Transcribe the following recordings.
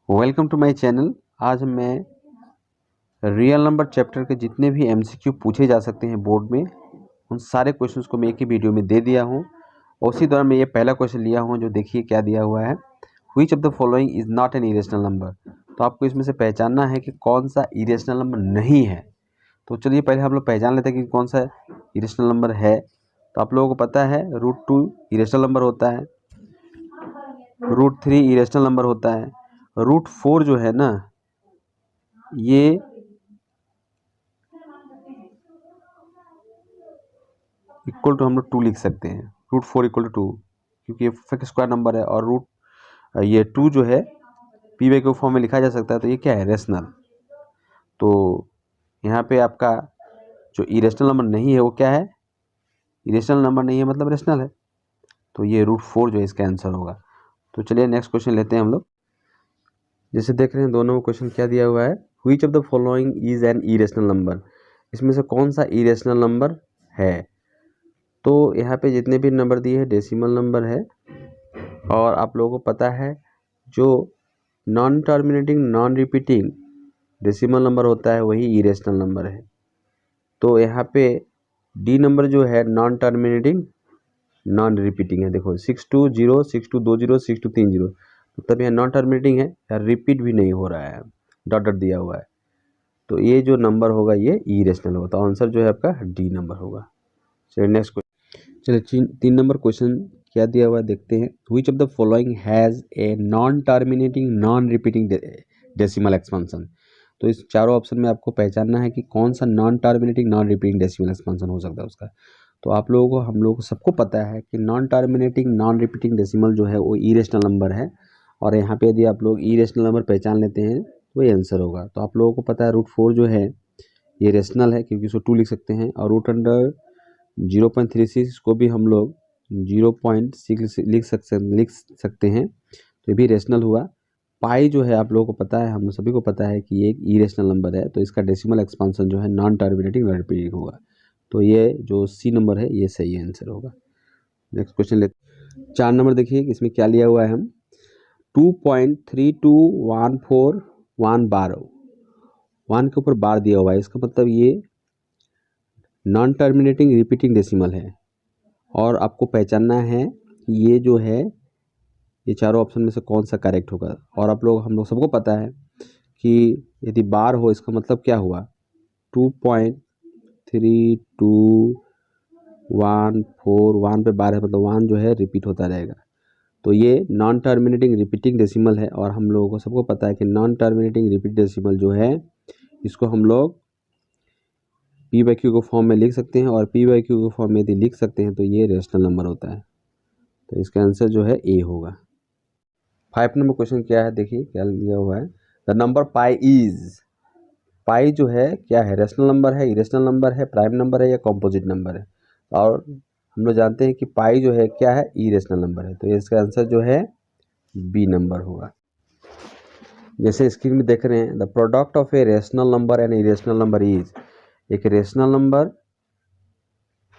Welcome to my channel. आज मैं real number chapter के जितने भी एमसीक्यू पूछे जा सकते हैं बोर्ड में, उन सारे क्वेश्चंस को मैं एक ही वीडियो में दे दिया हूं। उसी दौरान मैं ये पहला क्वेश्चन लिया हूं, जो देखिए क्या दिया हुआ है, which of the following is not an irrational number. तो आपको इसमें से पहचानना है कि कौन सा इरेशनल नंबर नहीं है। तो चलिए पहले हम लोग पहचान लेते हैं कि कौन सा इरेशनल नंबर है। तो आप लोगों को पता है √2 इरेशनल नंबर होता है, √3 इरेशनल नंबर होता है, √4 जो है ना, ये इक्वल टू हम लोग 2 लिख सकते हैं। √4 इक्वल टू 2, क्योंकि ये फिक्स स्क्वायर नंबर है, और ये 2 जो है पी वाई के फॉर्म में लिखा जा सकता है। तो ये क्या है, रेशनल। तो यहाँ पे आपका जो इरेशनल नंबर नहीं है वो क्या है, इरेशनल नंबर नहीं है मतलब रेशनल है। तो ये √4 जो है इसका आंसर होगा। तो चलिए नेक्स्ट क्वेश्चन लेते हैं हम लोग। जैसे देख रहे हैं दोनों क्वेश्चन क्या दिया हुआ है, which of the following is an irrational number. इसमें से कौन सा इरेशनल नंबर है। तो यहाँ पे जितने भी नंबर दिए हैं डेसिमल नंबर है, और आप लोगों को पता है जो non terminating non repeating decimal number होता है वही इरेशनल नंबर है। तो यहाँ पे डी नंबर जो है नॉन टर्मिनेटिंग नॉन रिपीटिंग है। देखो 620 6220 6230, मतलब यहाँ नॉन टर्मिनेटिंग है, या रिपीट भी नहीं हो रहा है, डॉट डॉट दिया हुआ है। तो ये जो नंबर होगा ये इरेशनल होगा। तो आंसर जो है आपका डी नंबर होगा। चलिए नेक्स्ट क्वेश्चन। चलिए 3 नंबर क्वेश्चन क्या दिया हुआ है देखते हैं। Which of the following has a non terminating non repeating decimal expansion. तो इस चारों ऑप्शन में आपको पहचानना है कि कौन सा non terminating non repeating decimal expansion हो सकता है उसका। तो आप लोगों को, हम लोगों को सबको पता है कि non terminating non repeating decimal जो है वो इरेशनल नंबर है, और यहाँ पे यदि आप लोग इरेशनल नंबर पहचान लेते हैं तो ये आंसर होगा। तो आप लोगों को पता है √4 जो है ये रेशनल है, क्योंकि इसको 2 लिख सकते हैं, और √अंडर 0.36 को भी हम लोग 0.6 लिख सकते हैं। तो ये भी रेशनल हुआ। पाई जो है आप लोगों को पता है, हम सभी को पता है कि ये एक इरेशनल नंबर है, तो इसका डेसिमल एक्सपांसन जो है नॉन टर्मिनेटिंग नॉन रिपीटिंग होगा। तो ये जो सी नंबर है ये सही आंसर होगा। नेक्स्ट क्वेश्चन लेते 4 नंबर। देखिए इसमें क्या लिया हुआ है, हम 2.3214 बार, 1 के ऊपर बार दिया हुआ है, इसका मतलब ये नॉन टर्मिनेटिंग रिपीटिंग डेसिमल है। और आपको पहचानना है कि ये जो है ये चारों ऑप्शन में से कौन सा करेक्ट होगा। और हम लोग सबको पता है कि यदि बार हो इसका मतलब क्या हुआ, 2.3214, 1 पे बार है मतलब 1 जो है रिपीट होता रहेगा। तो ये नॉन टर्मिनेटिंग रिपीटिंग डेसिमल है, और हम लोगों को सबको पता है कि नॉन टर्मिनेटिंग रिपीट डेसिमल जो है इसको हम लोग पी बाई क्यू के फॉर्म में लिख सकते हैं, और पी बाई क्यू के फॉर्म में यदि लिख सकते हैं तो ये रेशनल नंबर होता है। तो इसका आंसर जो है ए होगा। 5 नंबर क्वेश्चन क्या है, देखिए क्या दिया हुआ है। द नंबर पाई इज, पाई जो है क्या है, रेशनल नंबर है, इरेशनल नंबर है, प्राइम नंबर है, या कॉम्पोजिट नंबर है। और हम लोग जानते हैं कि पाई जो है क्या है, इरेशनल नंबर है। तो इसका आंसर जो है बी नंबर होगा। जैसे स्क्रीन में देख रहे हैं, the product of a rational number and irrational number is, एक रेशनल नंबर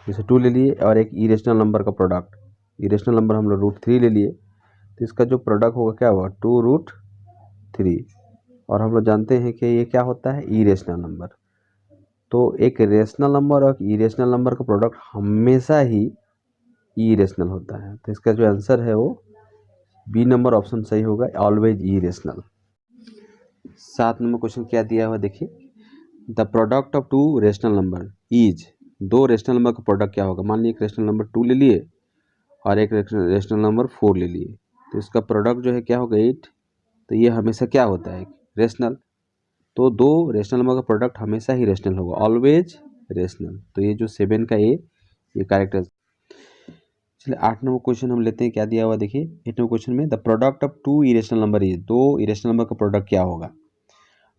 जैसे 2 ले लिए, और एक इरेशनल नंबर का प्रोडक्ट, इरेशनल नंबर हम लोग √3 ले लिए, तो इसका जो प्रोडक्ट होगा क्या होगा, 2√3। और हम लोग जानते हैं कि ये क्या होता है, इरेशनल नंबर। तो एक रेशनल नंबर और इरेशनल नंबर का प्रोडक्ट हमेशा ही इरेशनल होता है। तो इसका जो आंसर है वो बी नंबर ऑप्शन सही होगा, ऑलवेज इरेशनल। 7 नंबर क्वेश्चन क्या दिया हुआ देखिए। The product of 2 rational number is, 2 rational number का प्रोडक्ट क्या होगा। मान लीजिए एक रेशनल नंबर 2 ले लिए और एक रेशनल नंबर 4 ले लिए, तो इसका प्रोडक्ट जो है क्या होगा 8। तो ये हमेशा क्या होता है, रेशनल। तो 2 रेशनल नंबर का प्रोडक्ट हमेशा ही रेशनल होगा, ऑलवेज रेशनल। तो ये जो 7 का ए ये करेक्ट है। चलिए 8 नंबर क्वेश्चन हम लेते हैं, क्या दिया हुआ देखिए। 8 नंबर क्वेश्चन में the product of 2 irrational number is, 2 irrational number का प्रोडक्ट क्या होगा।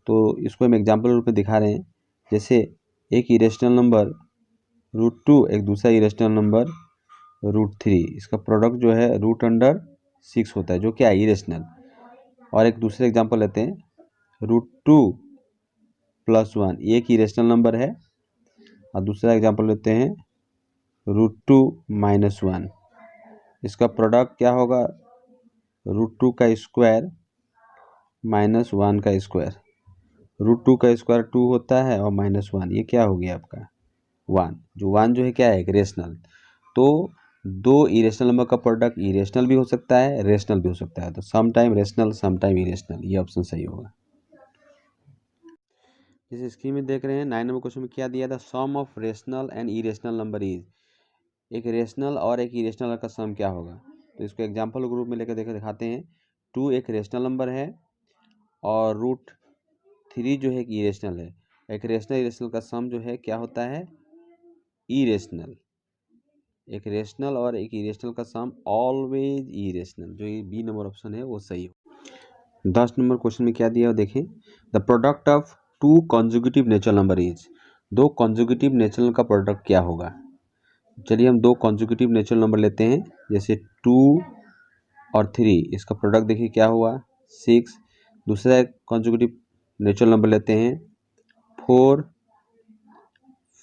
तो इसको हम एग्जाम्पल रूप में दिखा रहे हैं। जैसे एक इरेशनल नंबर √2, एक दूसरा इरेशनल नंबर √3, इसका प्रोडक्ट जो है √6 होता है, जो क्या है, इरेशनल। और एक दूसरे एग्जांपल लेते हैं, √2 + 1, एक इरेशनल नंबर है, और दूसरा एग्जांपल लेते हैं √2 - 1, इसका प्रोडक्ट क्या होगा, √2 का स्क्वायर -1 का स्क्वायर, √2 का स्क्वायर 2 होता है और -1, ये क्या हो गया आपका 1। जो 1 जो है क्या है, एक रेशनल। तो दो इरेशनल नंबर का प्रोडक्ट इरेशनल भी हो सकता है, रेशनल भी हो सकता है। तो some time rational, some time irrational, ये ऑप्शन सही होगा। जैसे स्क्रीन में देख रहे हैं 9 नंबर क्वेश्चन में क्या दिया था, sum of rational and irrational number is, एक रेशनल और एक इरेशनल का सम क्या होगा। तो इसको एग्जाम्पल ग्रुप में लेकर दिखाते हैं। 2 एक रेशनल नंबर है और √3 जो है एक इरेशनल है। एक रेशनल इरेशनल का सम जो है क्या होता है, इरेशनल। एक रेशनल और एक इरेशनल का सम ऑलवेज इरेशनल, जो ये बी नंबर ऑप्शन है वो सही हो। 10 नंबर क्वेश्चन में क्या दिया है देखें, the product of 2 conjugative natural number is, दो कॉन्जुगेटिव नेचुरल का प्रोडक्ट क्या होगा। चलिए हम दो कॉन्जुगेटिव नेचुरल नंबर लेते हैं, जैसे 2 और 3, इसका प्रोडक्ट देखिए क्या हुआ 6। दूसरा एक कॉन्जुगेटिव नेचुरल नंबर लेते हैं 4,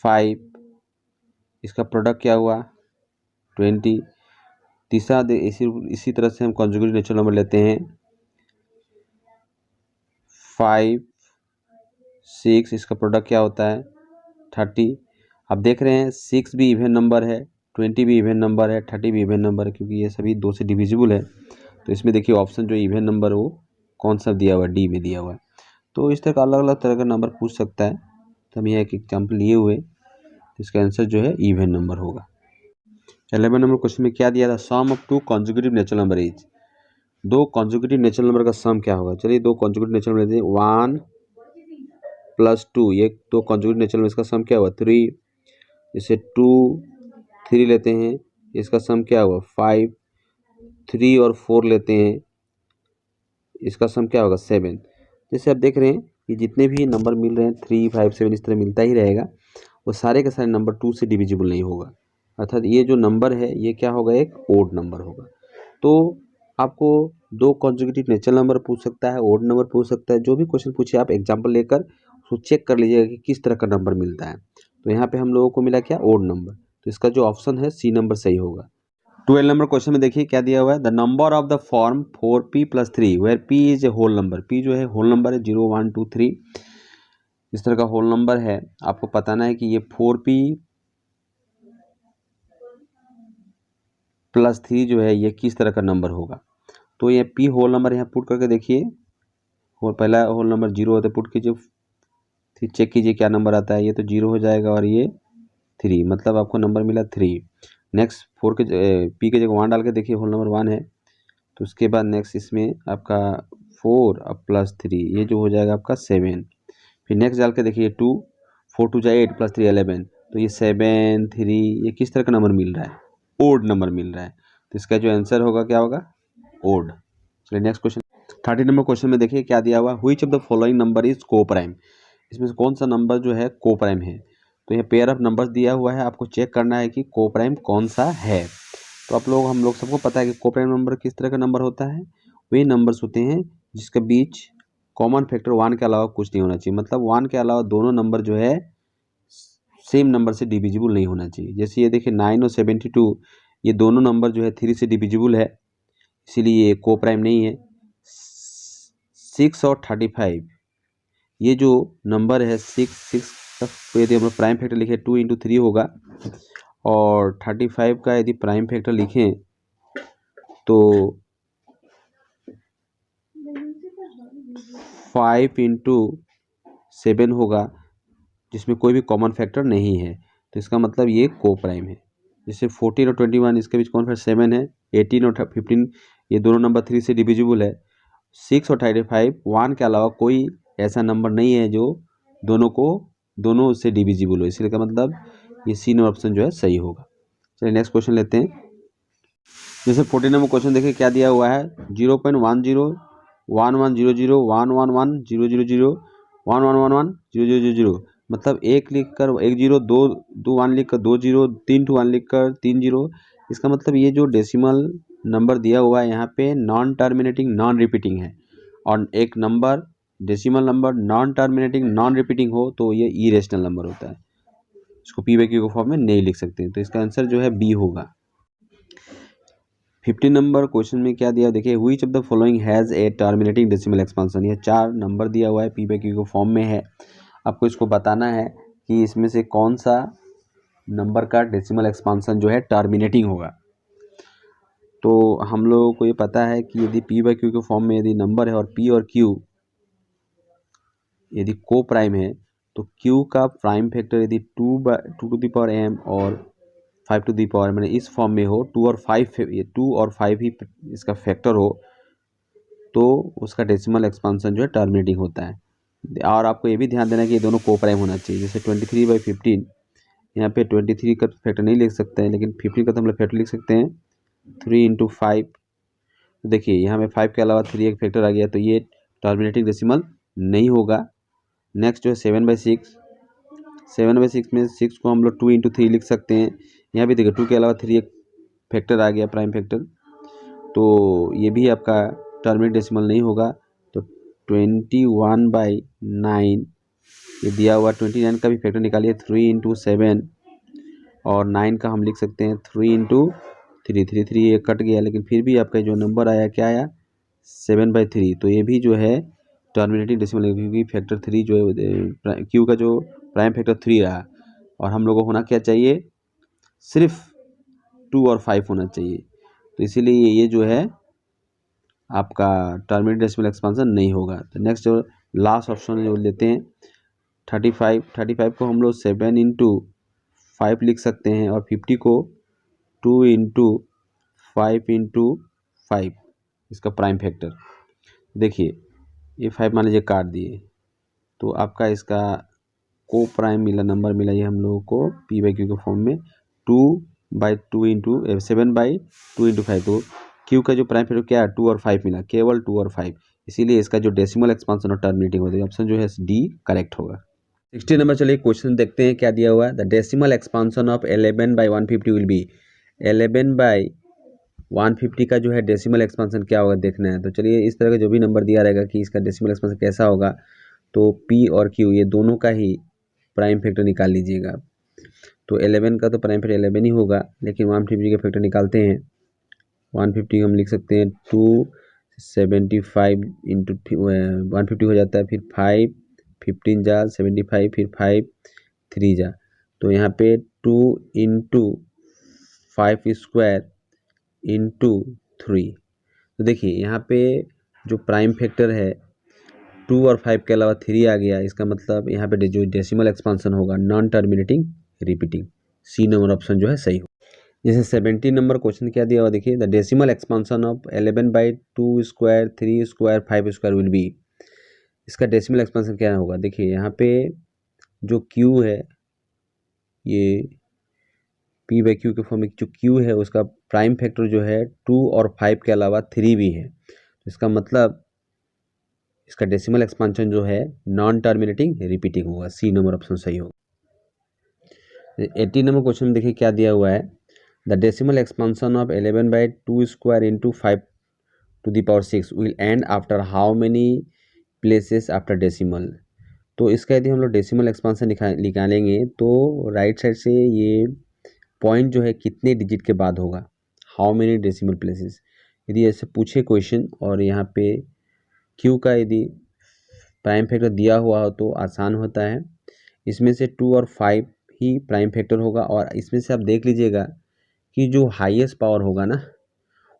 5, इसका प्रोडक्ट क्या हुआ 20। तीसरा इसी तरह से हम कॉन्जुगेटिव नेचुरल नंबर लेते हैं 5, 6, इसका प्रोडक्ट क्या होता है 30। अब देख रहे हैं 6 भी इवन नंबर है, 20 भी इवन नंबर है, 30 भी इवन नंबर है, क्योंकि ये सभी 2 से डिविजिबल है। तो इसमें देखिए ऑप्शन जो इवन नंबर वो कौन सा दिया हुआ है, डी में दिया हुआ है। तो इस तरह का अलग अलग तरह का नंबर पूछ सकता है। तो हम यह एक एग्जाम्पल लिए हुए, तो इसका आंसर जो है इवन नंबर होगा। 11 नंबर क्वेश्चन में क्या दिया था, sum of 2 conjugative natural number is, दो कॉन्जुगेटिव नेचुरल नंबर का सम क्या होगा। चलिए दो कॉन्जुगेटिव नेचुरल नंबर लेते हैं 1 + 2, ये दो कॉन्जुगेटिव नेचुरल नंबर, इसका सम क्या हुआ 3। जैसे 2, 3 लेते हैं, इसका सम क्या हुआ 5। 3 और 4 लेते हैं, इसका सम क्या होगा 7। जैसे आप देख रहे हैं कि जितने भी नंबर मिल रहे हैं 3, 5, 7 इस तरह मिलता ही रहेगा, वो सारे के सारे नंबर 2 से डिविजिबल नहीं होगा, अर्थात ये जो नंबर है ये क्या होगा, एक ओड नंबर होगा। तो आपको दो कॉन्जुगेटिव नेचुरल नंबर पूछ सकता है, ओड नंबर पूछ सकता है, जो भी क्वेश्चन पूछे आप एग्जाम्पल लेकर उसको चेक कर लीजिएगा कि किस तरह का नंबर मिलता है। तो यहाँ पे हम लोगों को मिला क्या, ओड नंबर। तो इसका जो ऑप्शन है सी नंबर सही होगा। 12 नंबर क्वेश्चन में देखिए क्या दिया हुआ है, the number of the form 4p + 3 where p is a whole number, p जो है होल नंबर है 0, 1, 2, 3 इस तरह का होल नंबर है। आपको बताना है कि ये 4p + 3 जो है ये किस तरह का नंबर होगा। तो ये p होल नंबर यहाँ पुट करके देखिए, पहला होल नंबर 0 होता है, पुट कीजिए, फिर चेक कीजिए क्या नंबर आता है, ये तो 0 हो जाएगा और ये 3, मतलब आपको नंबर मिला 3। नेक्स्ट 4 के p के जगह 1 डाल के देखिए, होल नंबर 1 है। तो उसके बाद नेक्स्ट इसमें आपका 4 और +3, ये जो हो जाएगा आपका 7। फिर नेक्स्ट डाल के देखिए 2, 4 2 8 + 3 11, तो ये 7, 3, ये किस तरह का नंबर मिल रहा है, ओड नंबर मिल रहा है। तो इसका जो आंसर होगा क्या होगा, ओड। चलिए नेक्स्ट क्वेश्चन 30 नंबर क्वेश्चन में देखिए क्या दिया हुआ, which of the following number is co-prime, इसमें से कौन सा नंबर जो है को-प्राइम है। तो ये पेयर ऑफ नंबर्स दिया हुआ है, आपको चेक करना है कि को-प्राइम कौन सा है। तो हम लोग सबको पता है कि को-प्राइम नंबर किस तरह का नंबर होता है, वही नंबर्स होते हैं जिसके बीच कॉमन फैक्टर 1 के अलावा कुछ नहीं होना चाहिए, मतलब 1 के अलावा दोनों नंबर जो है सेम नंबर से डिविजिबल नहीं होना चाहिए। जैसे ये देखिए 9 और 72, ये दोनों नंबर जो है 3 से डिविजिबल है, इसीलिए ये को-प्राइम नहीं है। 6 और 35, ये जो नंबर है 6 का यदि हम प्राइम फैक्टर लिखें 2 × 3 होगा, और 35 का यदि प्राइम फैक्टर लिखें तो 5 × 7 होगा, जिसमें कोई भी कॉमन फैक्टर नहीं है। तो इसका मतलब ये को-प्राइम है। जैसे 14 और 21, इसके बीच कॉमन फैक्टर 7 है। 18 और 15, ये दोनों नंबर 3 से डिविजिबल है। 6 और 35, 1 के अलावा कोई ऐसा नंबर नहीं है जो दोनों से डिविजिबल हो, इसलिए का मतलब ये सी नंबर ऑप्शन जो है सही होगा। चलिए नेक्स्ट क्वेश्चन लेते हैं। जैसे 14 नंबर क्वेश्चन देखिए क्या दिया हुआ है, 0.10 1100 111 000 1111 000, मतलब एक लिख कर 1 0, 2 1 लिख कर 2 0, 3 2 1 लिख कर 3 0। इसका मतलब ये जो डेसिमल नंबर दिया हुआ है यहाँ पे नॉन टर्मिनेटिंग नॉन रिपीटिंग है, और एक number decimal number non terminating non repeating हो तो ये इरेशनल नंबर होता है, इसको p/q के फॉर्म में नहीं लिख सकते। तो इसका आंसर जो है बी होगा। 15 नंबर क्वेश्चन में क्या दिया, देखिए which of the following has a terminating decimal expansion. ये 4 नंबर दिया हुआ है, पी बाई क्यू के फॉर्म में है। आपको इसको बताना है कि इसमें से कौन सा नंबर का डेसिमल एक्सपांसन जो है टर्मिनेटिंग होगा। तो हम लोगों को ये पता है कि यदि पी बाई क्यू के फॉर्म में यदि नंबर है और पी और क्यू यदि को प्राइम है, तो क्यू का प्राइम फैक्टर यदि 2 टू द पावर m और 5 टू द पावर मैंने इस फॉर्म में हो, 2 और 5 ही इसका फैक्टर हो, तो उसका डेसिमल एक्सपांसन जो है टर्मिनेटिंग होता है। और आपको ये भी ध्यान देना है कि ये दोनों को प्राइम होना चाहिए। जैसे 23/15, यहाँ पे 23 का फैक्टर नहीं लिख सकते हैं, लेकिन 15 का तो हम लोग फैक्टर लिख सकते हैं 3 × 5। तो देखिए यहाँ में 5 के अलावा 3 एक फैक्टर आ गया, तो ये टर्मिनेटिंग डेसिमल नहीं होगा। नेक्स्ट जो है 7/6, 7/6 में 6 को हम लोग 2 × 3 लिख सकते हैं। यहाँ भी देखिए 2 के अलावा 3 एक फैक्टर आ गया, प्राइम फैक्टर, तो ये भी आपका टर्मिनेट डेसिमल नहीं होगा। तो 21/9 ये दिया हुआ, 29 का भी फैक्टर निकालिए, 3 × 7 और 9 का हम लिख सकते हैं 3 × 3, 3 ये कट गया, लेकिन फिर भी आपका जो नंबर आया क्या आया 7/3। तो ये भी जो है टर्मिनेटिंग डेसिमल, क्योंकि फैक्टर 3 जो है क्यू का जो प्राइम फैक्टर 3 रहा, और हम लोगों को होना क्या चाहिए, सिर्फ 2 और 5 होना चाहिए। तो इसीलिए ये जो है आपका टर्मिनेटिंग डेसिमल एक्सपांसन नहीं होगा। तो नेक्स्ट जो लास्ट ऑप्शन जो लेते हैं 35 को हम लोग 7 × 5 लिख सकते हैं, और 50 को 2 × 5 × 5 इसका प्राइम फैक्टर। देखिए ये 5 मान लीजिए काट दिए, तो आपका इसका को प्राइम मिला, नंबर मिला ये हम लोगों को पी बाई क्यू के फॉर्म में 2/2 × 7/2 × 5। तो क्यू का जो प्राइम फैक्टर क्या है 2 और 5 मिला, केवल 2 और 5, इसीलिए इसका जो डेसिमल एक्सपांसन और टर्मिनेटिंग होता है, ऑप्शन जो है डी करेक्ट होगा। 60 नंबर, चलिए क्वेश्चन देखते हैं क्या दिया हुआ है। The decimal expansion of 11/150 will be. 11/150 का जो है डेसिमल एक्सपांसन क्या होगा देखना है। तो चलिए इस तरह का जो भी नंबर दिया रहेगा कि इसका डेसिमल एक्सपांसन कैसा होगा, तो पी और क्यू ये दोनों का ही प्राइम फैक्टर निकाल लीजिएगा। तो 11 का तो प्राइम फैक्टर 11 ही होगा, लेकिन 150 के फैक्टर निकालते हैं। 150 हम लिख सकते हैं 275 × 150 हो जाता है, फिर 5 15 जा 75, फिर 5 3 जा, तो यहाँ पे 2 × 5 स्क्वायर × 3। तो देखिए यहाँ पे जो प्राइम फैक्टर है 2 और 5 के अलावा 3 आ गया, इसका मतलब यहाँ पे जो डेसिमल एक्सपांसन होगा non terminating repeating, C number option जो है सही हो। जैसे 17 नंबर क्वेश्चन क्या दिया हुआ देखिए, the decimal expansion of 11/2 square 3 square 5 square will be. इसका डेसिमल एक्सपांसन क्या होगा, देखिए यहाँ पे जो क्यू है, ये पी बाई क्यू के फॉर्म में जो क्यू है उसका प्राइम फैक्टर जो है 2 और 5 के अलावा 3 भी है, तो इसका मतलब इसका डेसिमल एक्सपांशन जो है नॉन टर्मिनेटिंग रिपीटिंग होगा, सी नंबर ऑप्शन सही होगा। 18 नंबर क्वेश्चन में देखिए क्या दिया हुआ है, the decimal expansion of 11/2 square × 5 to the power 6 will end after how many places after decimal. तो इसका यदि हम लोग डेसिमल एक्सपांशन निकालेंगे तो राइट साइड से ये पॉइंट जो है कितने डिजिट के बाद होगा, हाउ मेनी डेसिमल प्लेसेस, यदि ऐसे पूछे क्वेश्चन और यहाँ पे क्यू का यदि प्राइम फैक्टर दिया हुआ हो तो आसान होता है। इसमें से 2 और 5 ही प्राइम फैक्टर होगा, और इसमें से आप देख लीजिएगा कि जो हाईएस्ट पावर होगा ना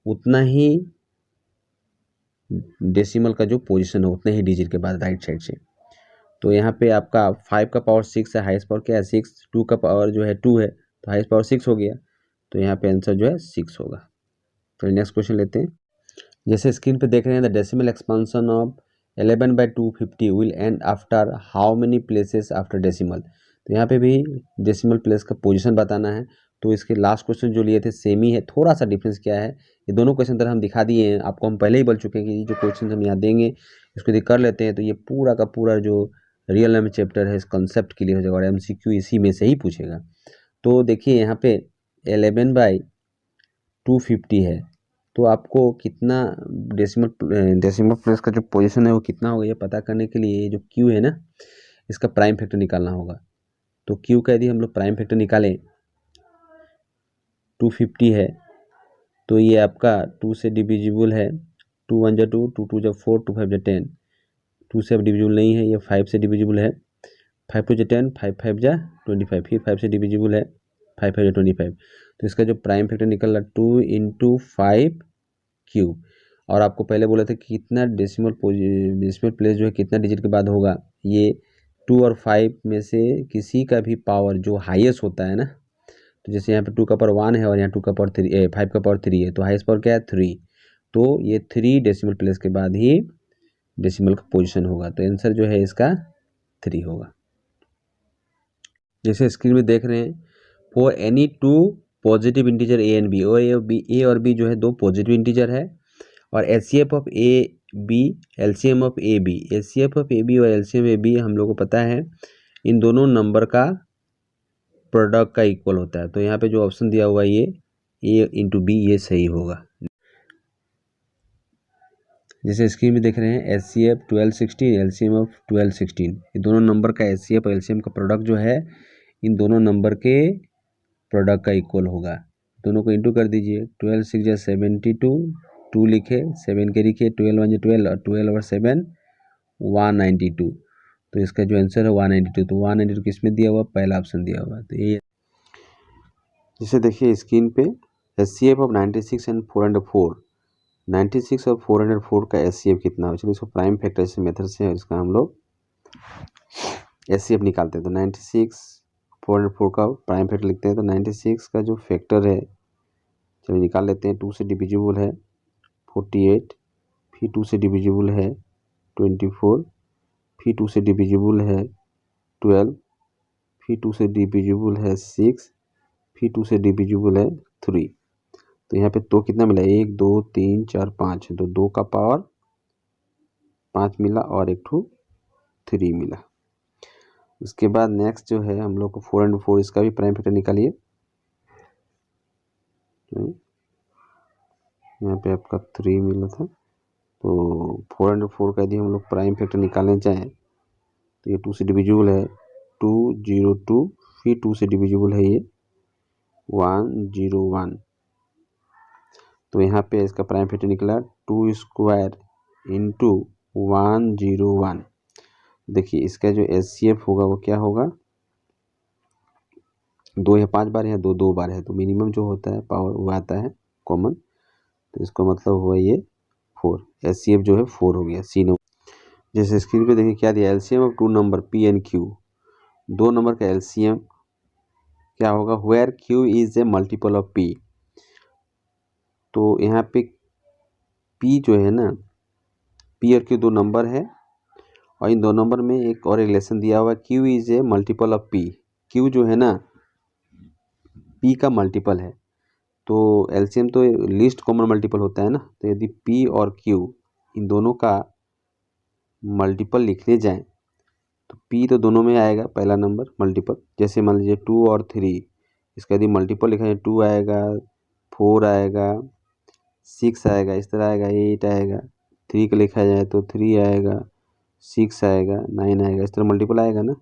उतना ही डेसिमल का जो पोजीशन है उतने ही डिजिट के बाद राइट साइड से। तो यहाँ पे आपका 5 का पावर 6 है, हाईएस्ट पावर क्या है 6, 2 का पावर जो है 2 है, तो हाईएस्ट पावर 6 हो गया, तो यहाँ पे आंसर जो है 6 होगा। तो नेक्स्ट क्वेश्चन लेते हैं। जैसे स्क्रीन पे देख रहे हैं, the decimal expansion of 11/250 will end after how many places after decimal. तो यहाँ पे भी डेसिमल प्लेस का पोजीशन बताना है। तो इसके लास्ट क्वेश्चन जो लिए थे सेम ही है, थोड़ा सा डिफरेंस क्या है, ये दोनों क्वेश्चन तरह हम दिखा दिए हैं आपको, हम पहले ही बोल चुके हैं कि ये जो क्वेश्चन हम यहाँ देंगे इसको यदि कर लेते हैं तो ये पूरा का पूरा जो रियल नंबर चैप्टर है इस कॉन्सेप्ट क्लियर हो जाएगा, और MCQ इसी में से ही पूछेगा। तो देखिए यहाँ पे 11/250 है, तो आपको कितना डेसिमल प्लेस का जो पोजीशन है वो कितना होगा ये पता करने के लिए जो क्यू है ना इसका प्राइम फैक्टर निकालना होगा। तो क्यू का यदि हम लोग प्राइम फैक्टर निकालें 250 है, तो ये आपका 2 से डिविजिबल है, 2 1 जा 2, 2 2 जा 4, 2 5 जा 10, 2 से अब डिविजिबल नहीं है, ये 5 से डिविजिबल है, 5 2 जा 10, 5 5 जा 25, फिर 5 से डिविजिबल है, 5 5 जा 25। तो इसका जो प्राइम फैक्टर निकल रहा 2 × 5 क्यूब। और आपको पहले बोला था कि कितना डेसिमल प्लेस जो है कितना डिजिट के बाद होगा, ये 2 और 5 में से किसी का भी पावर जो हाईएस्ट होता है ना, तो जैसे यहाँ पे 2 का पावर 1 है और यहाँ 2 का पावर 3 5 का पावर 3 है, तो हाईएस्ट पावर क्या है 3, तो ये 3 डेसिमल प्लेस के बाद ही डेसिमल का पोजीशन होगा, तो आंसर जो है इसका 3 होगा। जैसे स्क्रीन में देख रहे हैं, for any two positive integer A and b, a और बी जो है दो पॉजिटिव इंटीजर है, और HCF of a b, LCM of a b, HCF of a b और एलसीएम ए बी हम लोग को पता है इन दोनों नंबर का प्रोडक्ट का इक्वल होता है। तो यहाँ पे जो ऑप्शन दिया हुआ है ये ए इंटू बी, ये सही होगा। जैसे स्क्रीन में देख रहे हैं एचसीएफ 1216, एलसीएम ऑफ 1216, ये दोनों नंबर का एचसीएफ और एलसीएम का प्रोडक्ट जो है इन दोनों नंबर के प्रोडक्ट का इक्वल होगा। दोनों को इंटू कर दीजिए, 12 6 जा 72, 2 लिखे, 7 के लिखे, 12 1 जा 12 और 12 और 7 192, तो इसका जो आंसर है 192। तो 192 किस में दिया हुआ, पहला ऑप्शन दिया हुआ। तो ये जैसे देखिए स्क्रीन पे एचसीएफ ऑफ 96 एंड 404, 96 और 404 का एचसीएफ कितना हो, चलिए इसको प्राइम फैक्टर से मेथड से इसका हम लोग एचसीएफ निकालते हैं। तो 96 404 का प्राइम फैक्टर लिखते हैं, तो 96 का जो फैक्टर है चलिए निकाल लेते हैं। 2 से डिविजिबल है 48, फिर 2 से डिविजिबल है 24, फिर 2 से डिविजिबल है 12, फिर 2 से डिविजिबल है 6, फिर 2 से डिविजिबल है 3। तो यहाँ पे तो कितना मिला, 1 2 3 4 5, तो 2 का पावर 5 मिला और एक ठू 3 मिला। उसके बाद नेक्स्ट जो है हम लोग को 404, इसका भी प्राइम फैक्टर निकालिए। यहाँ पे आपका 3 मिला था, तो 404 का यदि हम लोग प्राइम फैक्टर निकालने चाहें तो ये 2 से डिविजिबल है 202, फिर 2 से डिविजिबल है ये 101, तो यहाँ पे इसका प्राइम फैक्टर निकला 2 स्क्वायर इंटू 101। देखिए इसका जो एचसीएफ होगा वो क्या होगा, 2 या 5 बार है, 2 2 बार है, तो मिनिमम जो होता है पावर वो आता है कॉमन, तो इसका मतलब हुआ ये 4, एचसीएफ जो है 4 हो गया, सी नंबर। जैसे स्क्रीन पे देखिए क्या दिया, LCM of 2 number P and Q, 2 number का एलसीएम क्या होगा, where Q is a multiple of P. तो यहाँ पे पी जो है ना, पी और क्यू 2 नंबर है, और इन 2 नंबर में एक और रिलेशन दिया हुआ है, Q is a multiple of P. Q जो है ना पी का मल्टीपल है, तो एलसीएम तो लीस्ट कॉमन मल्टीपल होता है ना, तो यदि पी और क्यू इन दोनों का मल्टीपल लिखने जाएं तो पी तो दोनों में आएगा पहला नंबर मल्टीपल, जैसे मान लीजिए 2 और 3, इसका यदि मल्टीपल लिखा जाए 2 आएगा, 4 आएगा, 6 आएगा, इस तरह आएगा, 8 आएगा, 3 का लिखा जाए तो 3 आएगा, 6 आएगा, 9 आएगा, इस तरह मल्टीपल आएगा ना।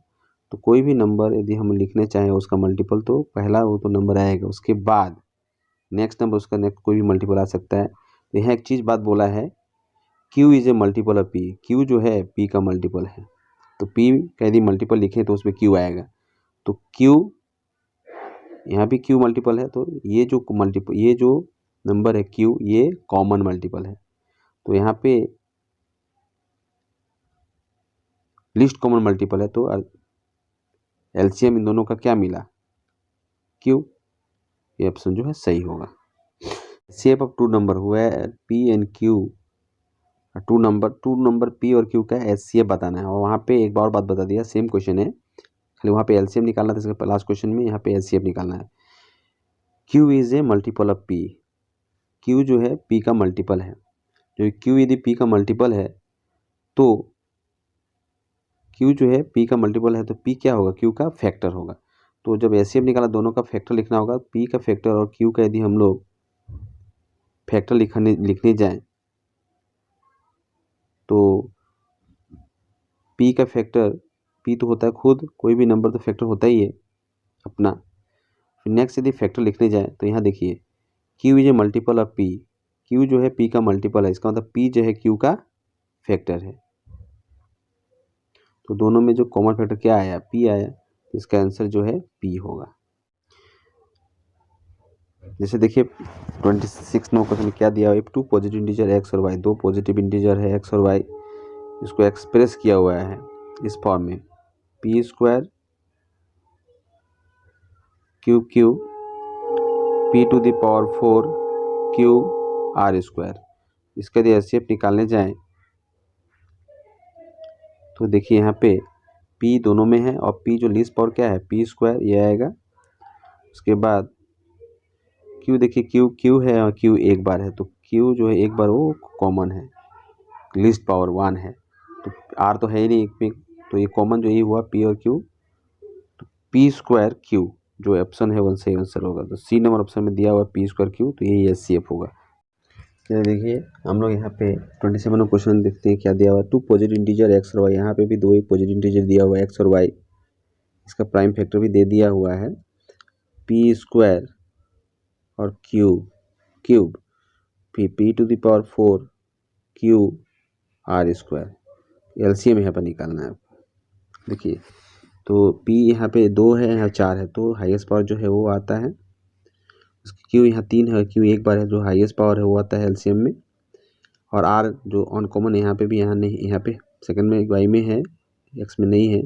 तो कोई भी नंबर यदि हम लिखने चाहें उसका मल्टीपल, तो पहला वो तो नंबर आएगा, उसके बाद नेक्स्ट नंबर उसका नेक्स्ट कोई भी मल्टीपल आ सकता है। तो यहाँ एक चीज़ बात बोला है, Q is a multiple of P, Q जो है पी का मल्टीपल है, तो पी का यदि मल्टीपल लिखें तो उसमें क्यू आएगा, तो क्यू यहाँ भी क्यू मल्टीपल है, तो ये जो नंबर है क्यू ये कॉमन मल्टीपल है, तो यहाँ पे लिस्ट कॉमन मल्टीपल है, तो एलसीएम इन दोनों का क्या मिला, क्यू, ये ऑप्शन जो है सही होगा। शेप ऑफ 2 नंबर हुआ है P and Q, 2 number P और क्यू का एचसीएफ बताना है, और वहाँ पे एक बार बात बता दिया, सेम क्वेश्चन है, खाली वहाँ पे एलसीएम निकालना था, इसका लास्ट क्वेश्चन में यहाँ पे एचसीएफ निकालना है। Q is a multiple of P, Q जो है पी का मल्टीपल है, जो क्यू यदि पी का मल्टीपल है तो क्यू जो है पी का मल्टीपल है, तो पी क्या होगा, क्यू का फैक्टर होगा। तो जब एचसीएफ निकाला दोनों का फैक्टर लिखना होगा, पी का फैक्टर और क्यू का यदि हम लोग फैक्टर लिखने जाएं तो पी का फैक्टर, पी तो होता है खुद, कोई भी नंबर तो फैक्टर होता ही है अपना। फिर नेक्स्ट यदि फैक्टर लिखने जाए तो यहाँ देखिए Q is a multiple of P, Q जो है पी का मल्टीपल है, इसका मतलब पी जो है क्यू का फैक्टर है। तो दोनों में जो कॉमन फैक्टर क्या आया, पी आया, तो इसका आंसर जो है पी होगा। जैसे देखिए 26 नंबर क्वेश्चन में क्या दिया हुआ है, टू पॉजिटिव इंटीजर एक्स और वाई, दो पॉजिटिव इंटीजर है एक्स और वाई, इसको एक्सप्रेस किया हुआ है इस फॉर्म में, P square Q Q P to the power 4 Q R square. इसका यदि एचसीएफ निकालने जाएं तो देखिए यहाँ पे p दोनों में है और p जो लीस्ट पावर क्या है पी स्क्वायर, ये आएगा। उसके बाद q देखिए q है और q एक बार है, तो q जो है एक बार वो कॉमन है, लीस्ट पावर 1 है, तो r तो है ही नहीं एक में, तो ये कॉमन जो ये हुआ p और q, तो p स्क्वायर q जो ऑप्शन है वन सही आंसर होगा। तो सी नंबर ऑप्शन में दिया हुआ p स्क्वायर q, तो ये एचसीएफ होगा। चलिए देखिए हम लोग यहाँ पे 27 नंबर क्वेश्चन देखते हैं क्या दिया हुआ है, टू पॉजिटिव इंटीजर एक्स और वाई, यहाँ पे भी दो ही पॉजिटिव इंटीजर दिया हुआ है एक्स और वाई, इसका प्राइम फैक्टर भी दे दिया हुआ है पी स्क्वायर और क्यूब फिर P to the power 4 Q R square, LCM यहाँ पर निकालना है। देखिए तो पी यहाँ पे 2 है, यहाँ 4 है, तो हाईएस्ट पावर जो है वो आता है, क्यू यहाँ 3 है, क्यू एक बार है, जो हाईएस्ट पावर है वो आता है एलसीएम में, और आर जो अनकॉमन यहाँ पे भी यहाँ नहीं, यहाँ पे सेकंड में वाई में है, एक्स में नहीं है,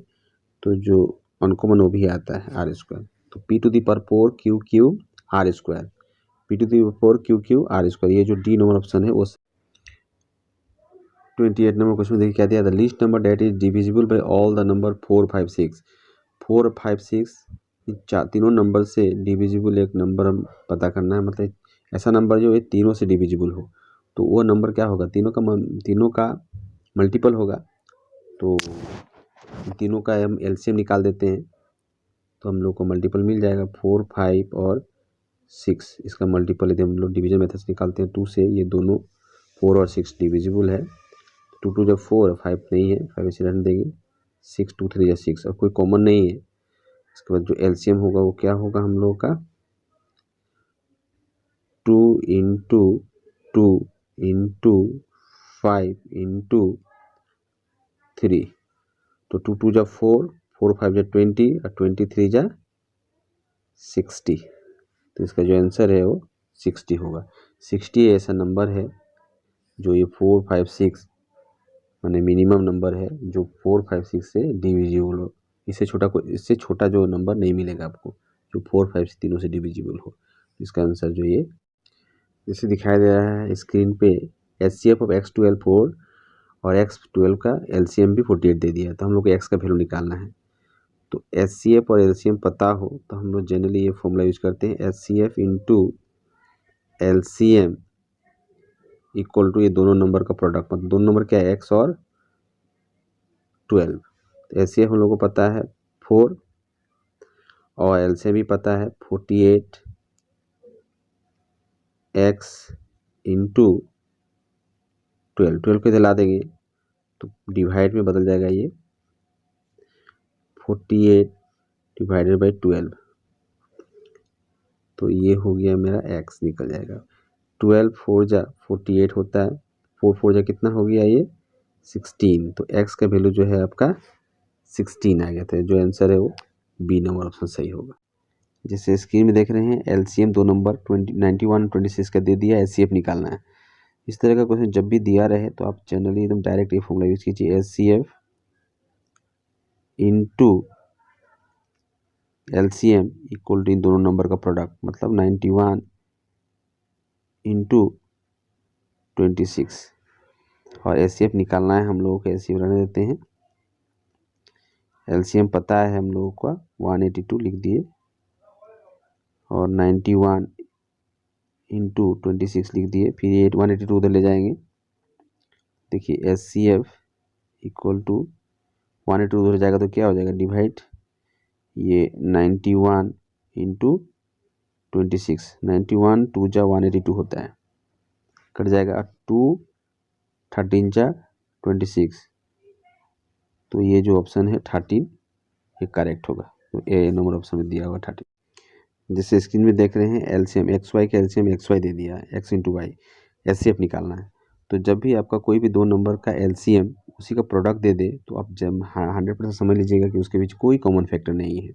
तो जो अनकॉमन वो भी आता है आर स्क्वायर। तो P to the power 4 Q Q R square, P to the power 4 Q Q R square, ये जो डी नंबर ऑप्शन है वो। 28 नंबर क्वेश्चन देखिए क्या दिया था, least number that is divisible by all the number 4 5 6, 4 5 6 तीनों नंबर से डिविजिबल एक नंबर हम पता करना है, मतलब ऐसा नंबर जो ये तीनों से डिविजिबल हो, तो वो नंबर क्या होगा, तीनों का मल्टीपल होगा। तो तीनों का हम एलसीएम निकाल देते हैं, तो हम लोग को मल्टीपल मिल जाएगा 4 5 और 6, इसका मल्टीपल यदि हम लोग डिवीजन मेथड से निकालते हैं 2 से, ये दोनों 4 और 6 डिविजिबल है, 2 2 जब 4 5 नहीं है, 5 इसे रहने देंगे, 6 2 3 6 और कोई कॉमन नहीं है। इसके बाद जो एलसीएम होगा वो क्या होगा हम लोग का 2 इंटू 2 इंटू 5 इंटू 3, तो 2 2 जा 4 4 5 जा 20 और 23 जा 60, तो इसका जो आंसर है वो 60 होगा। 60 ऐसा नंबर है जो ये 4 5 6 माने मिनिमम नंबर है जो 4 5 6 से डिविजिबल हो, इससे छोटा जो नंबर नहीं मिलेगा आपको जो 4 5 तीनों से डिविजिबल हो। इसका आंसर जो ये जैसे दिखाई दे रहा है स्क्रीन पे, एचसीएफ ऑफ x12 4 और x12 का एलसीएम भी 48 दे दिया है, तो हम लोग को x का वैल्यू निकालना है। तो एचसीएफ और एलसीएम पता हो तो हम लोग जनरली ये फॉर्मूला यूज करते हैं, HCF into LCM equal to ये दोनों नंबर का प्रोडक्ट, मतलब दोनों नंबर क्या है x और 12। तो एचसीएफ हम लोग को पता है 4 और एलसीएम भी पता है 48 x इंटू 12 को इधर ला देंगे तो डिवाइड में बदल जाएगा, ये 48 डिवाइडेड बाई 12, तो ये हो गया मेरा x निकल जाएगा। 12 4 जा 48 होता है, 4 4 जा कितना हो गया ये 16, तो x का वैल्यू जो है आपका 16 आ गया था, जो आंसर है वो बी नंबर ऑप्शन सही होगा। जैसे स्क्रीन में देख रहे हैं एलसीएम दो नंबर 91 26 का दे दिया, एचसीएफ निकालना है। इस तरह का क्वेश्चन जब भी दिया रहे तो आप जनरली एकदम डायरेक्ट ये फॉर्मूला यूज कीजिए, HCF into LCM equal to इन दोनों नंबर का प्रोडक्ट, मतलब 91 इंटू 26, और एचसीएफ निकालना है हम लोगों को, एचसीएफ रहने देते हैं। एलसीएम पता है हम लोगों का 182 लिख दिए और 91 इंटू 26 लिख दिए, फिर 182 उधर ले जाएंगे। देखिए एचसीएफ इक्वल टू 182 उधर जाएगा तो क्या हो जाएगा डिवाइड, ये 91 इंटू 26, 91 2 जा 182 होता है, कट जाएगा 2 13 जा 26, तो ये जो ऑप्शन है 13 ये करेक्ट होगा, तो ए नंबर ऑप्शन में दिया हुआ 13। जैसे स्क्रीन में देख रहे हैं एलसीएम एक्स वाई का एलसीएम एक्स वाई दे दिया है, एक्स इंटू वाई, एचसीएफ निकालना है। तो जब भी आपका कोई भी दो नंबर का एलसीएम उसी का प्रोडक्ट दे दे तो आप जब 100% समझ लीजिएगा कि उसके बीच कोई कॉमन फैक्टर नहीं है।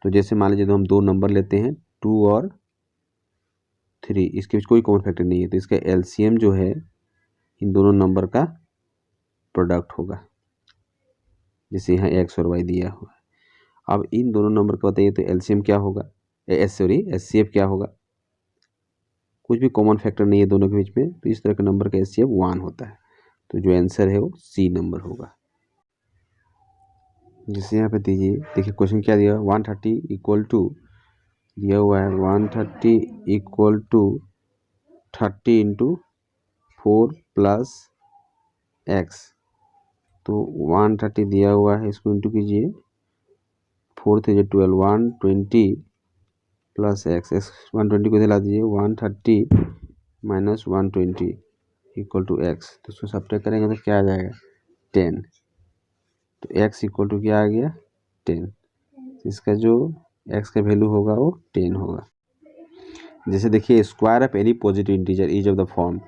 तो जैसे मान लीजिए तो हम दो नंबर लेते हैं 2 और 3, इसके बीच कोई कॉमन फैक्टर नहीं है, तो इसका एलसीएम जो है इन दोनों नंबर का प्रोडक्ट होगा, जैसे यहाँ एक्स और वाई दिया हुआ है। अब इन दोनों नंबर का बताइए तो एलसीएम क्या होगा, एचसीएफ क्या होगा, कुछ भी कॉमन फैक्टर नहीं है दोनों के बीच में, तो इस तरह का नंबर का एचसीएफ 1 होता है। तो जो आंसर है वो सी नंबर होगा। जैसे यहाँ पे देखिए क्वेश्चन क्या दिया, 130 इक्वल टू दिया हुआ है 130 equal to 30 into 4 plus X. तो 130 दिया हुआ है, इसको इंटू कीजिए, 4 3 12, 120 प्लस एक्स, 120 को दिला दीजिए, 130 माइनस 120 इक्वल टू एक्स। तो उसको सब्ट्रैक्ट करेंगे तो क्या आ जाएगा 10। तो x इक्वल टू क्या आ गया 10। इसका जो x का वैल्यू होगा वो 10 होगा। जैसे देखिए square of any positive integer is of the form,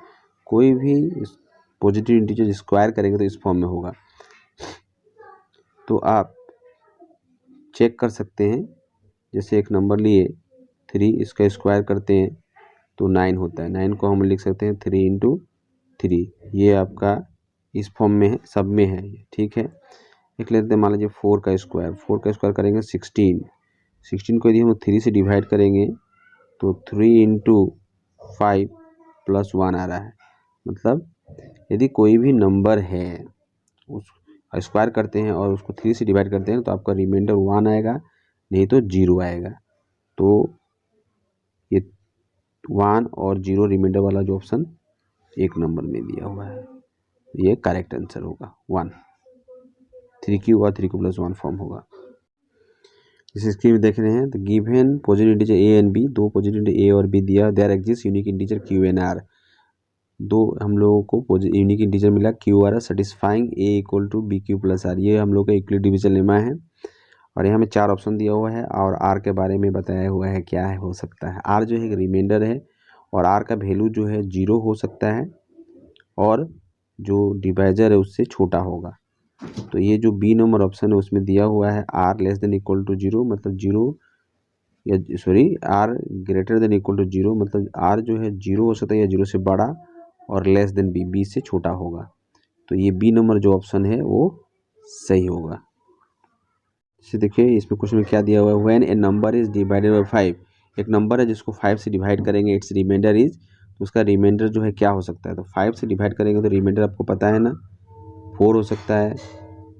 कोई भी पॉजिटिव इंटीजर स्क्वायर करेंगे तो इस फॉर्म में होगा। तो आप चेक कर सकते हैं, जैसे एक नंबर लिए 3, इसका स्क्वायर करते हैं तो 9 होता है, 9 को हम लिख सकते हैं 3 इंटू 3, ये आपका इस फॉर्म में है, सब में है, ठीक है। एक लेते हैं मान लीजिए 4 का स्क्वायर करेंगे 16 को यदि हम 3 से डिवाइड करेंगे तो 3 इंटू 5 प्लस 1 आ रहा है। मतलब यदि कोई भी नंबर है उस स्क्वायर करते हैं और उसको 3 से डिवाइड करते हैं तो आपका रिमाइंडर 1 आएगा, नहीं तो 0 आएगा। तो ये 1 और 0 रिमाइंडर वाला जो ऑप्शन एक नंबर में दिया हुआ है, ये करेक्ट आंसर होगा 1। 3 और 3 प्लस 1 फॉर्म होगा। इस स्क्रीन में देख रहे हैं तो given positive integer A and B, दो पॉजिटिव इंटीजर ए और बी दिया, there exist unique integer Q and R. दो हम लोगों को यूनिक इंटीजर मिला Q R satisfying A equal to B Q plus R, ये हम लोग का यूक्लिड डिवीजन लेमा है। और यहाँ में 4 ऑप्शन दिया हुआ है और आर के बारे में बताया हुआ है क्या है हो सकता है। आर जो है रिमाइंडर है और आर का वैल्यू जो है 0 हो सकता है और जो डिवाइजर है उससे छोटा होगा। तो ये जो बी नंबर ऑप्शन है उसमें दिया हुआ है R less than equal to 0, मतलब 0 या R greater than equal to 0, मतलब आर जो है 0 हो सकता है या 0 से बड़ा, और लेस देन बी से छोटा होगा। तो ये बी नंबर जो ऑप्शन है वो सही होगा। जैसे देखिए इसमें क्वेश्चन में क्या दिया हुआ है, when A number is divided by 5, एक नंबर है जिसको 5 से डिवाइड करेंगे, इट्स रिमाइंडर इज, तो उसका रिमाइंडर जो है क्या हो सकता है। तो 5 से डिवाइड करेंगे तो रिमाइंडर आपको पता है ना, 4 हो सकता है,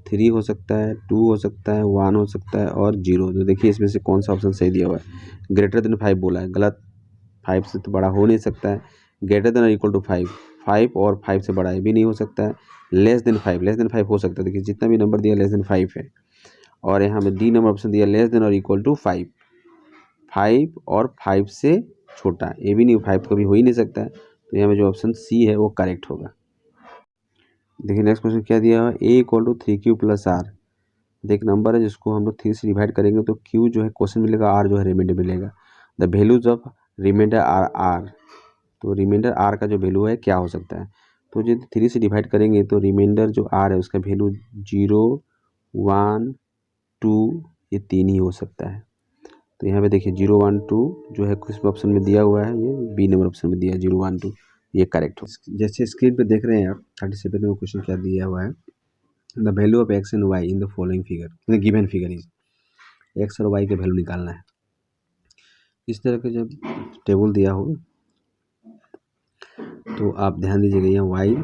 3 हो सकता है, 2 हो सकता है, 1 हो सकता है और 0। तो देखिए इसमें से कौन सा ऑप्शन सही दिया हुआ है, ग्रेटर देन 5 बोला है, गलत, 5 से तो बड़ा हो नहीं सकता है। ग्रेटर देन और इक्वल टू 5, 5 और 5 से बड़ा ये भी नहीं हो सकता है। लेस देन 5 हो सकता है, देखिए जितना भी नंबर दिया लेस देन 5 है। और यहाँ में डी नंबर ऑप्शन दिया लेस देन और इक्वल टू 5, 5 और 5 से छोटा, ये भी नहीं, 5 कभी हो ही नहीं सकता है। तो यहाँ में जो ऑप्शन सी है वो करेक्ट होगा। देखिए नेक्स्ट क्वेश्चन क्या दिया है, a equal to 3q plus r. देख नंबर है जिसको हम लोग 3 से डिवाइड करेंगे तो q जो है क्वेश्चन मिलेगा, r जो है रिमाइंडर मिलेगा। The values of remainder are तो रिमाइंडर r का जो वैल्यू है क्या हो सकता है। तो यदि 3 से डिवाइड करेंगे तो रिमाइंडर जो r है उसका वैल्यू 0 1 2 ये 3 ही हो सकता है। तो यहाँ पे देखिए 0 1 2 जो है किस ऑप्शन में दिया हुआ है, ये बी नंबर ऑप्शन में दिया है 0 1 2, ये करेक्ट हो। जैसे स्क्रीन पे देख रहे हैं आप 37 में क्वेश्चन क्या दिया हुआ है, the value of X and Y in the following figure, in the given figure is, X और वाई के वैल्यू निकालना है। इस तरह के जब टेबल दिया हो तो आप ध्यान दीजिएगा, यहाँ वाई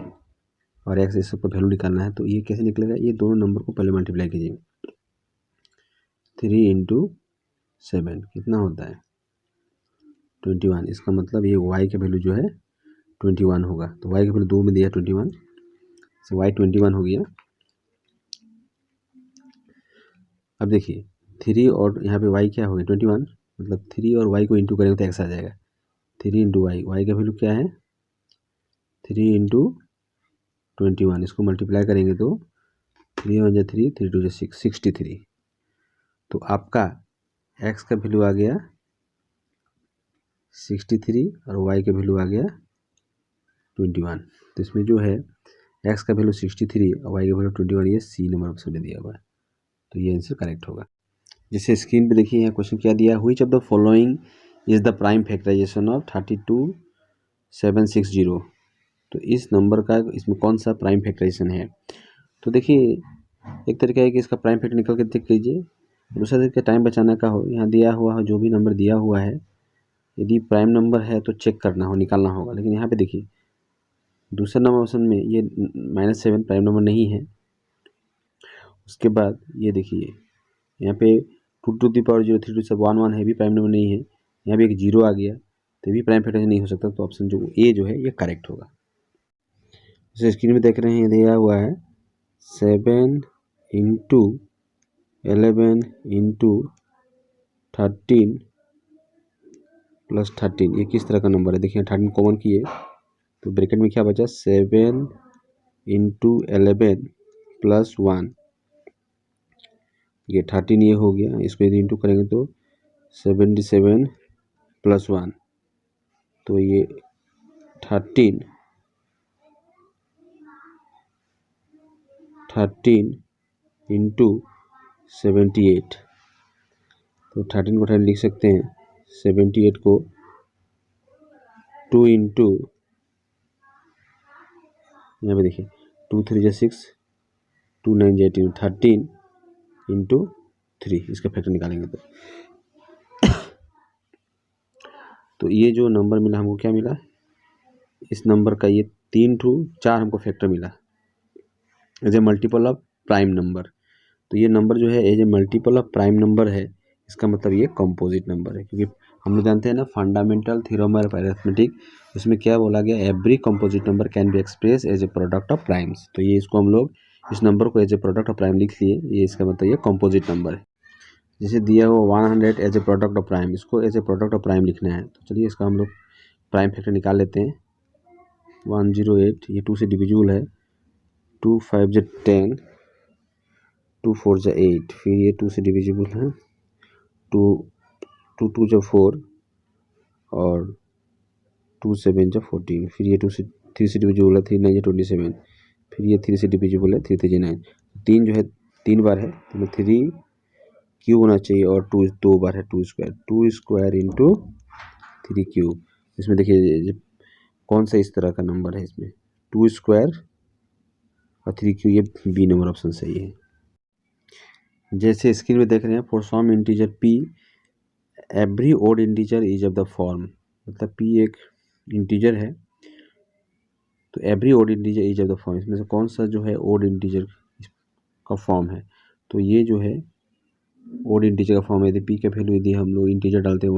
और एक्स इस सबका वैल्यू निकालना है। तो ये कैसे निकलेगा, ये दोनों नंबर को पहले मल्टीप्लाई कीजिए, 3 इंटू 7 कितना होता है 21। इसका मतलब ये वाई का वैल्यू जो है 21 होगा। तो वाई का वैल्यू 2 में दिया 21, तो वाई 21 हो गया। अब देखिए 3 और यहाँ पे वाई क्या हो गया 21, मतलब 3 और वाई को इंटू करेंगे तो एक्स आ जाएगा। 3 इंटू वाई, वाई का वैल्यू क्या है 3 इंटू 21, इसको मल्टीप्लाई करेंगे तो 3 1 जा 3, 3 2 जा 6, 63। तो आपका एक्स का वैल्यू आ गया 63 और वाई का वैल्यू आ गया 21। तो इसमें जो है एक्स का वैल्यू 63 और वाई का वैल्यू 21, ये सी नंबर ऑप्शन में दिया हुआ है, तो ये आंसर करेक्ट होगा। जैसे स्क्रीन पे देखिए यहाँ क्वेश्चन क्या दिया, which of the following is the prime factorisation of 32760। तो इस नंबर का इसमें कौन सा प्राइम फैक्टराइजेशन है। तो देखिए एक तरीका है कि इसका प्राइम फैक्टर निकल के देख लीजिए, दूसरा तरीका टाइम बचाने का हो, यहाँ दिया हुआ है जो भी नंबर दिया हुआ है, यदि प्राइम नंबर है तो चेक करना हो, निकालना होगा। लेकिन यहाँ पे देखिए दूसरे नंबर ऑप्शन में ये -7 प्राइम नंबर नहीं है। उसके बाद ये देखिए यहाँ पे 2 टू द पावर 0 3 टू सब 1 1 है, भी प्राइम नंबर नहीं है। यहाँ भी एक 0 आ गया तो भी प्राइम फैक्टर नहीं हो सकता, तो ऑप्शन जो ए जो है ये करेक्ट होगा। जैसे स्क्रीन में देख रहे हैं दिया हुआ है 7 इंटू 11 इंटू 13 प्लस 13, ये किस तरह का नंबर है। देखिए 13 कॉमन किए तो ब्रैकेट में क्या बचा 7 इंटू 11 प्लस 1, ये 13 ये हो गया। इसको यदि इंटू करेंगे तो 77 प्लस 1, तो ये 13 इंटू 78, तो 13 को 13 लिख सकते हैं, 78 को 2 इंटू, यहाँ पे देखिए 2 3 6 2 9 18, 13 इंटू 3, इसका फैक्टर निकालेंगे तो ये जो नंबर मिला हमको क्या मिला, इस नंबर का ये 3 टू 4 हमको फैक्टर मिला as a multiple of prime number. तो ये नंबर जो है as a multiple of prime number है, इसका मतलब ये कंपोजिट नंबर है। क्योंकि हम लोग जानते हैं ना फंडामेंटल थ्योरम ऑफ अरिथमेटिक, उसमें क्या बोला गया, every composite number can be express as a product of primes. तो ये इसको हम लोग इस नंबर को as a product of prime लिख लिए, ये इसका मतलब ये कंपोजिट नंबर है। जैसे दिया हुआ 100 as a product of prime, इसको as a product of prime लिखना है। तो चलिए इसका हम लोग प्राइम फैक्टर निकाल लेते हैं। 108 ये 2 से डिविजिबल है, 2 5 जा 10, 2 4 जा 8, फिर ये 2 से डिविजिबल है, 2 2 जा 4 और 2 7 जा 14, फिर ये 2 से 3 से डिविजिबल है, 3 9 जा 27, फिर ये 3 से डिविजिबल है, 3 3 जा 9, 3 जो है 3 बार है तो 3 क्यूब होना चाहिए, और 2 2 बार है, 2 स्क्वायर इंटू 3 क्यूब। इसमें देखिए कौन सा इस तरह का नंबर है, इसमें 2 स्क्वायर और 3 क्यूब, ये बी नंबर ऑप्शन सही है। जैसे स्क्रीन में देख रहे हैं for some integer p every odd integer is of the form, मतलब p एक इंटीजर है तो every odd integer is of the form, इसमें से कौन सा जो है ओड इंटीजर का फॉर्म है। तो ये जो है ओड इंटीजर का फॉर्म है। यदि p का वैल्यू यदि हम लोग इंटीजर डालते हैं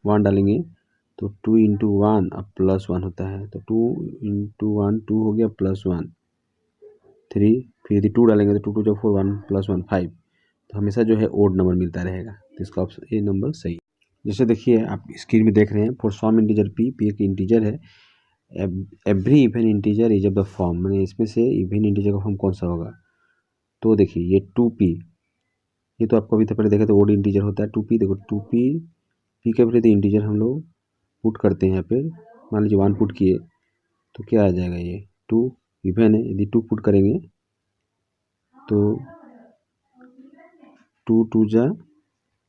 1 डालेंगे तो 2 इंटू 1 अब प्लस 1 होता है, तो 2 इंटू 1 2 हो गया, प्लस 1 3, फिर यदि 2 डालेंगे तो 2 2 4 1 प्लस 1 5, तो हमेशा जो है ओड नंबर मिलता रहेगा। तो इसका ऑप्शन ए नंबर सही है। जैसे देखिए आप स्क्रीन में देख रहे हैं फॉर सम इंटीजर p एक इंटीजर है, every even integer is of the form, मैंने इसमें से इवन इंटीजर का फॉर्म कौन सा होगा। तो देखिए ये 2p, ये तो आपको अभी तक पहले देखा तो ओड इंटीजर होता है 2p। देखो 2p p के पहले इंटीजर हम लोग पुट करते हैं, यहाँ पे मान लीजिए 1 पुट किए तो क्या आ जाएगा, ये 2 इवन है, यदि 2 पुट करेंगे तो 2 2 जा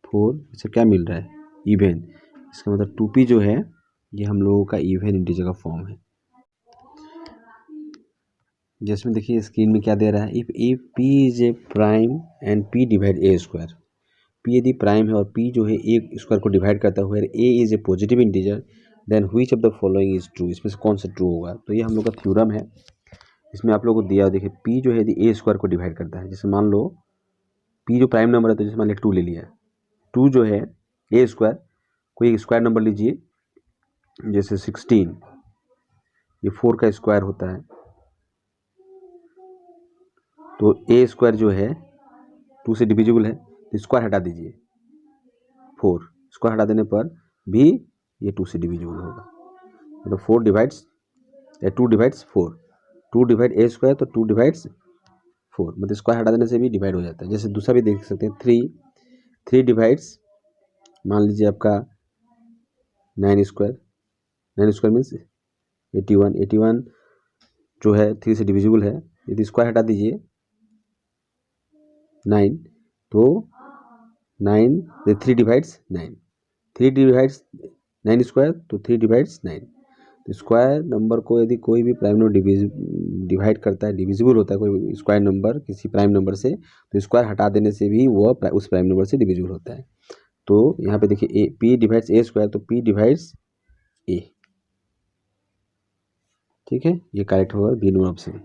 4, इससे क्या मिल रहा है इवन, इसका मतलब 2p जो है ये हम लोगों का इवन इंटीजर का फॉर्म है। जिसमें देखिए स्क्रीन में क्या दे रहा है, if p is A prime and p divide a square, p यदि प्राइम है और p जो है a स्क्वायर को डिवाइड करता है, a is a positive integer then which of the following is true, इसमें से कौन सा ट्रू होगा। तो ये हम लोग का थ्योरम है, इसमें आप लोगों को दिया देखिए p जो है यदि a स्क्वायर को डिवाइड करता है, जैसे मान लो p जो प्राइम नंबर है तो जैसे मान लिया 2 ले लिया, 2 जो है a स्क्वायर, कोई एक स्क्वायर नंबर लीजिए, जैसे 16, ये 4 का स्क्वायर होता है, तो a स्क्वायर जो है 2 से डिविजिबल है तो स्क्वायर हटा दीजिए, 4 स्क्वायर हटा देने पर भी ये 2 से डिविजिबल होगा, मतलब 4 divides 2 divides 4, 2 divide a square तो 2 डिवाइड्स 4, मतलब स्क्वायर हटा देने से भी डिवाइड हो जाता है। जैसे दूसरा भी देख सकते हैं 3 डिवाइड्स मान लीजिए आपका 9 स्क्वायर मीन्स 81 जो है 3 से डिविजिबल है। यदि स्क्वायर हटा दीजिए 9 तो 9 3 डिवाइड्स 9, 3 डिवाइड्स 9 स्क्वायर तो 3 डिवाइड्स 9। तो स्क्वायर नंबर को यदि कोई भी प्राइम नंबर डिवाइड करता है, डिविजिबल होता है कोई स्क्वायर नंबर किसी प्राइम नंबर से, तो स्क्वायर हटा देने से भी वह उस प्राइम नंबर से डिविजिबल होता है। तो यहाँ पे देखिए A P divides A square, तो पी डिवाइड्स ए। ठीक है, ये करेक्ट होगा बी नंबर ऑप्शन।